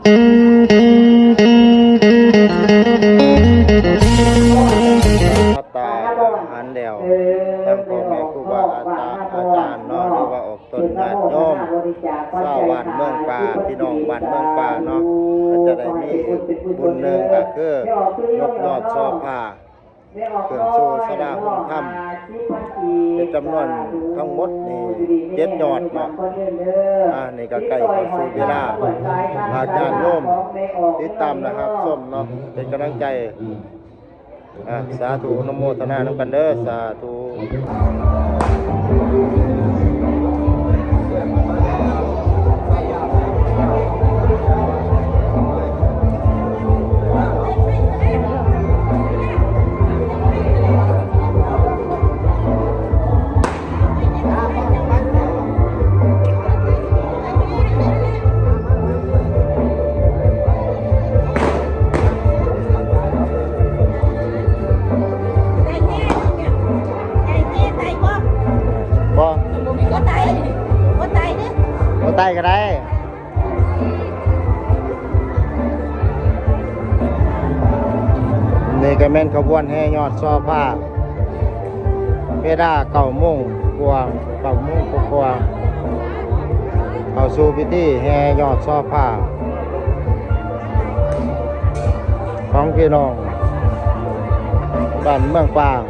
ตาหันเดียวทำพ่อแม่ครูบาอาจารย์เนาะหรือว่าออกต้นญาติโยมชาวบ้านเมืองป่าพี่น้องบ้านเมืองป่าเนาะก็จะได้มีบุญหนึ่งก็คือยกยอดช่อผ้าขึ้นสู่สดาหงธรรมเป็นจำนวนทั้งหมดนี่7ยอดเนาะนี่ก็ใกล้เข้าสู่เวลาอาจารย์โยมติดตามนะครับส้มเนาะเป็นกำลังใจสาธุนโมทนาน้ำกันเด้อสาธุใต้ก็ได้นี่ก็แม่นขบวนแห่ยอดช่อผ้าเวลา9 โมงกว่า9 โมงกว่าเข้าสู่พิธีแห่ยอดช่อผ้าของพี่น้องบ้านเมืองป่าง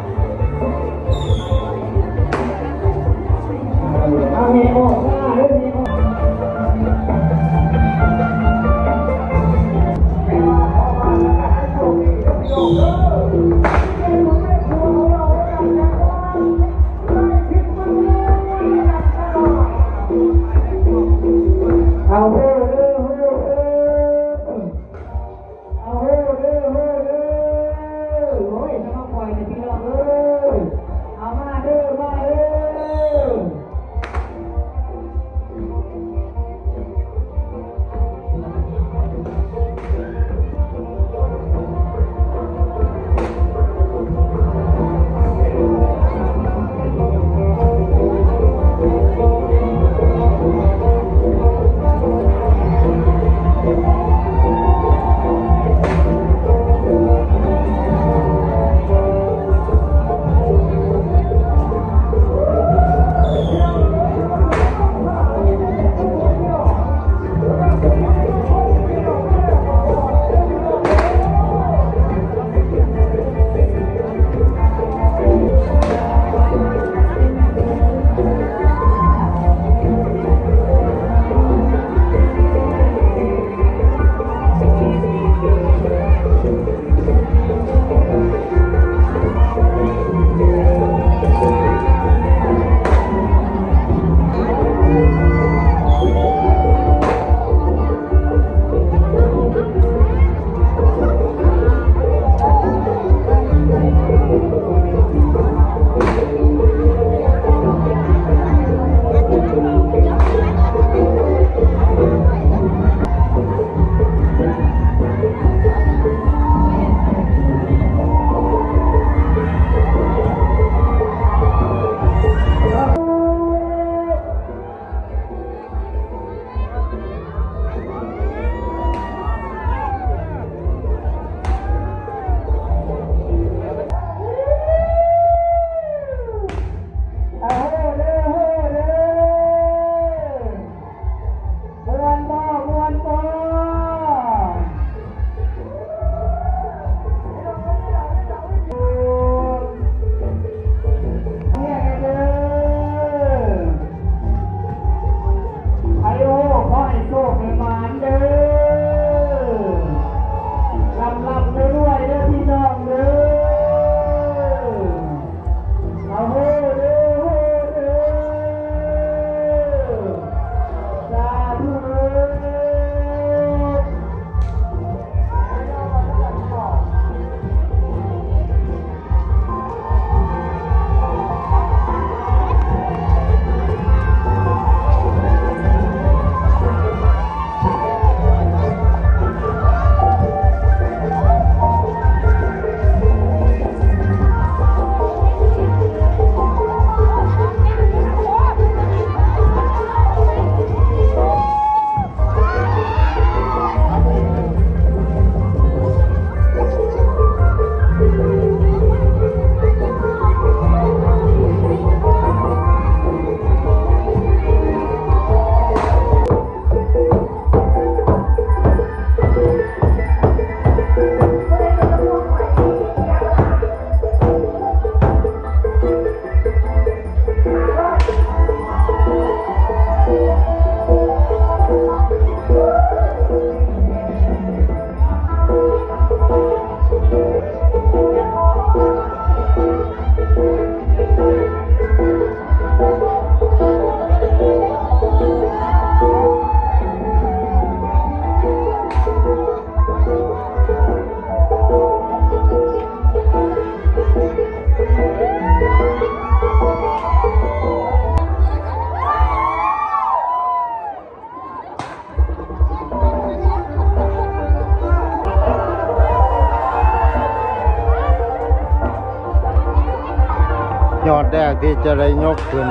แรกที่จะได้ยกขึ้น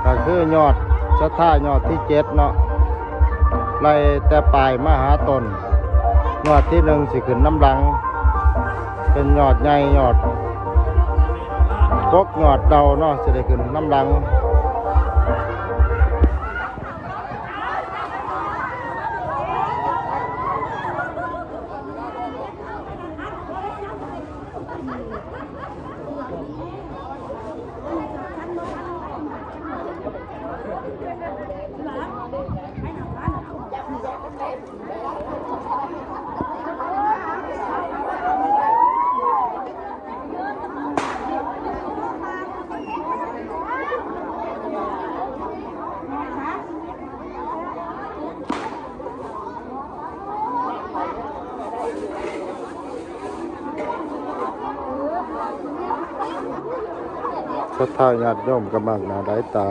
ก็คือยอดศรัทธายอดที่7เนาะไล่แต่ปลายมาหาต้นยอดที่1สิขึ้นน้ำหลังเป็นยอดใหญ่ยอดกกยอดเดาเนาะสิได้ขึ้นน้ำหลังศรัทธาญาติโยมกำลังหนาได้ตา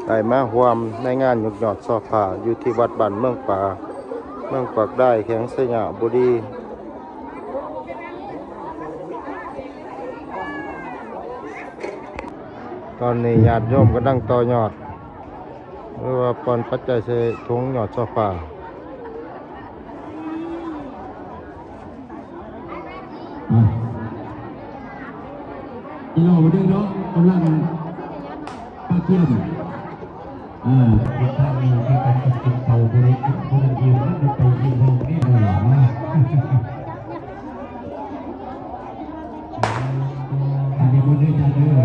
ได้มาร่วมในงานยกยอดซอผ้าอยู่ที่วัดบ้านเมืองป่าเมืองปากได้แข็งสยามบุรีตอนนี้ญาติโยมก็นั่งต่อยอดหรือว่าปอนปัจจัยใส่ถุงยอดซอผ้าอีโน่มาดึงเนาะกำลังปาเกี่ยมทางนี้ที่การจัดกินเตาบริกินบริยืนนั่นไปยืนลงนี่เลยนะอันนี้มันได้จะเด้อ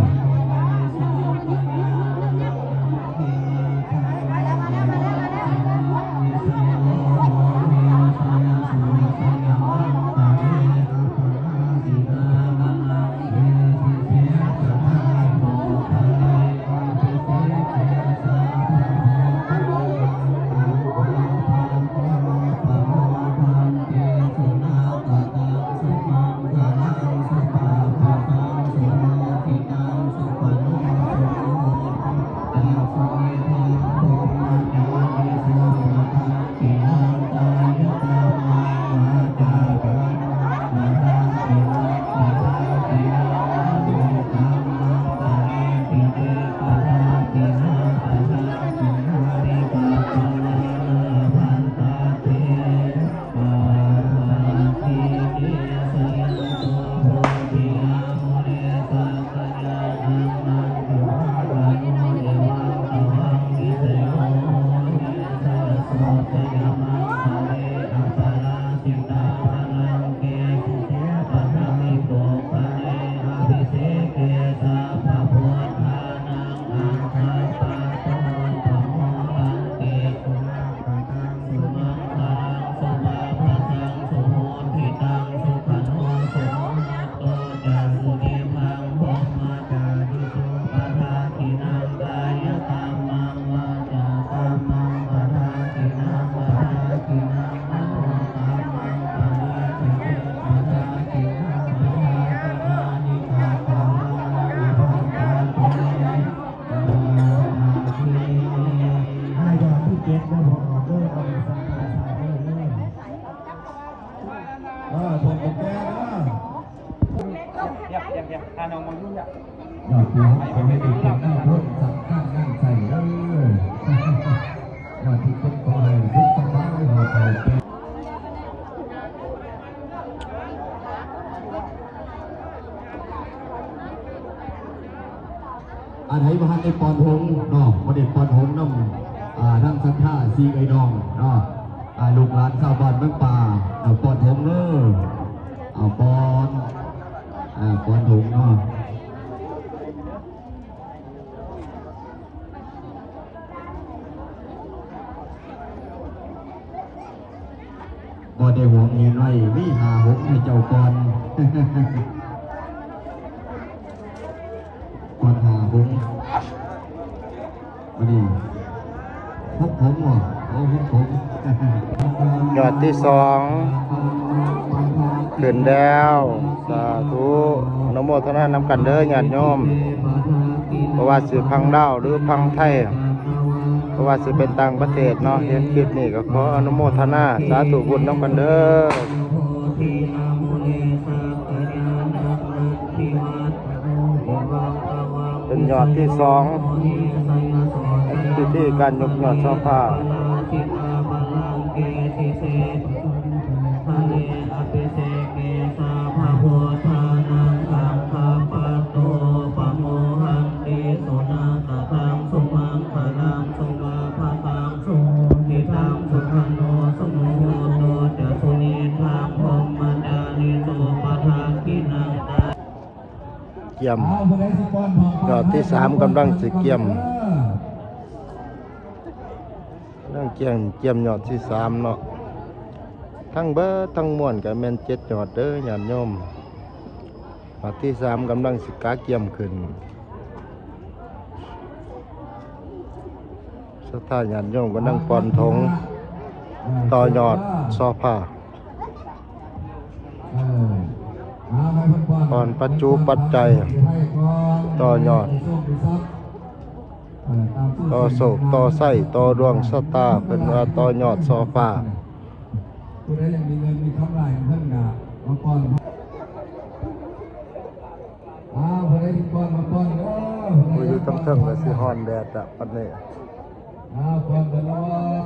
อันไหนมาในปอนหงเนาะมาเด็กปอนหงน้ำทั้งสัทธาซีไอ้น้องเนาะลูกหลานชาวบ้านเมืองป่าปอนหงเนอะปอนหงเนาะบ่ได้ห่วงเงินไว้วิหาหงให้เจ้าก่อนก่อนหาหงมาดิพกผมเหรอโอ้พกผมยอดที่2ขึ้นแล้วสาธุอนโมทนานำกันเด้อญาติโยมเพราะว่าสิพังดาวหรือพังไทยเพราะว่าสิเป็นต่างประเทศเนาะเห็นคลิปนี้ก็ขออนุโมทนาสาธุบุญนำกันเด้อ ยอดที่สองพิธีการยกยอดช่อผ้าเกี่ยมยอดที่สามกำลังสิเกี่ยมนั่งเกี่ยมยอดที่สามเนาะทั้งเบอร์ทั้งมวนกับแม่น7 ยอดเด้อญาติโยมยอดที่สามกำลังสิกาเกี่ยมขึ้นสถานญาติโยมก็นั่งปอนธงต่อยอดซอผ้าปอนปัจจุปัจจัยต่อยอดต่อโศกต่อไส้ต่อดวงชะตาเป็นว่าต่อยอดซอผ้าผู้ใดยังมีเงินมีกำไรเพิ่นก็มาป้อนผู้ใดที่ป้อนมาป้อนเด้อผู้อยู่ทั้งเทิงก็สิฮ้อนแดดอ่ะปัดนี้ป้อนกันแล้ว